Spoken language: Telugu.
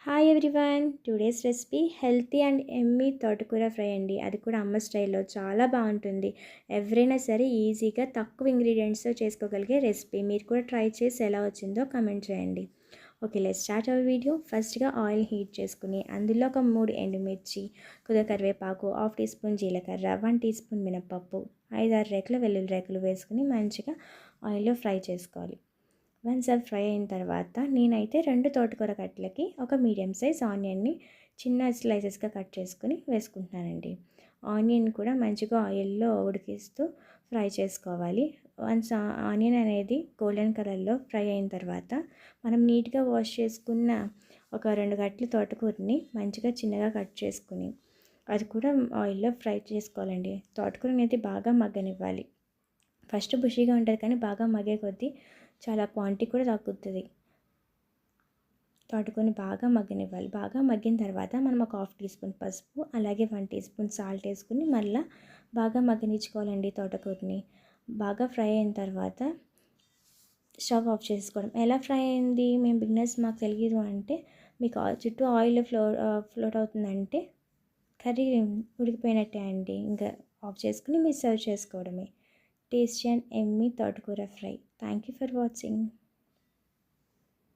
Hi everyone, today's recipe healthy and Emmy తోటకూర ఫ్రై అండి. అది కూడా అమ్మ స్టైల్లో చాలా బాగుంటుంది. ఎవరైనా సరే ఈజీగా తక్కువ ఇంగ్రీడియంట్స్తో చేసుకోగలిగే రెసిపీ. మీరు కూడా ట్రై చేసి ఎలా వచ్చిందో కమెంట్ చేయండి. Okay, let's start our video. ఫస్ట్గా ఆయిల్ హీట్ చేసుకుని అందులో ఒక 3 ఎండుమిర్చి, కొద్దిగా కరివేపాకు, హాఫ్ టీ స్పూన్ జీలకర్ర, 1 టీ స్పూన్ మినపప్పు, 5-6 రేకుల వెల్లుల్లి రేకులు వేసుకుని మంచిగా ఆయిల్లో ఫ్రై చేసుకోవాలి. వన్స్ అవి ఫ్రై అయిన తర్వాత నేనైతే 2 తోటకూర కట్టలకి ఒక మీడియం సైజ్ ఆనియన్ని చిన్న స్లైసెస్గా కట్ చేసుకుని వేసుకుంటున్నానండి. ఆనియన్ కూడా మంచిగా ఆయిల్లో ఉడికిస్తూ ఫ్రై చేసుకోవాలి. వన్స్ ఆనియన్ అనేది గోల్డెన్ కలర్లో ఫ్రై అయిన తర్వాత మనం నీట్గా వాష్ చేసుకున్న ఒక 2 కట్టల తోటకూరని మంచిగా చిన్నగా కట్ చేసుకుని అది కూడా ఆయిల్లో ఫ్రై చేసుకోవాలండి. తోటకూర అనేది బాగా మగ్గనివ్వాలి. ఫస్ట్ బుషీగా ఉంటుంది కానీ బాగా మగ్గే కొద్దీ చాలా క్వాంటిటీ కూడా తగ్గుతుంది. తోటకూరని బాగా మగ్గనివ్వాలి. బాగా మగ్గిన తర్వాత మనం ఒక హాఫ్ టీ స్పూన్ పసుపు, అలాగే 1 టీ స్పూన్ సాల్ట్ వేసుకుని మళ్ళీ బాగా మగ్గనిచ్చుకోవాలండి. తోటకూరని బాగా ఫ్రై అయిన తర్వాత స్టవ్ ఆఫ్ చేసుకోవడం. ఎలా ఫ్రై అయింది మేము బిగినర్స్ మాకు తెలియదు అంటే, మీకు చుట్టూ ఆయిల్ ఫ్లోట్ అవుతుందంటే కర్రీ ఉడికిపోయినట్టే అండి. ఇంకా ఆఫ్ చేసుకుని మీరు సర్వ్ చేసుకోవడమే. టేస్టీ అండ్ ఎమ్మీ తోటకూర fry. Thank you for watching.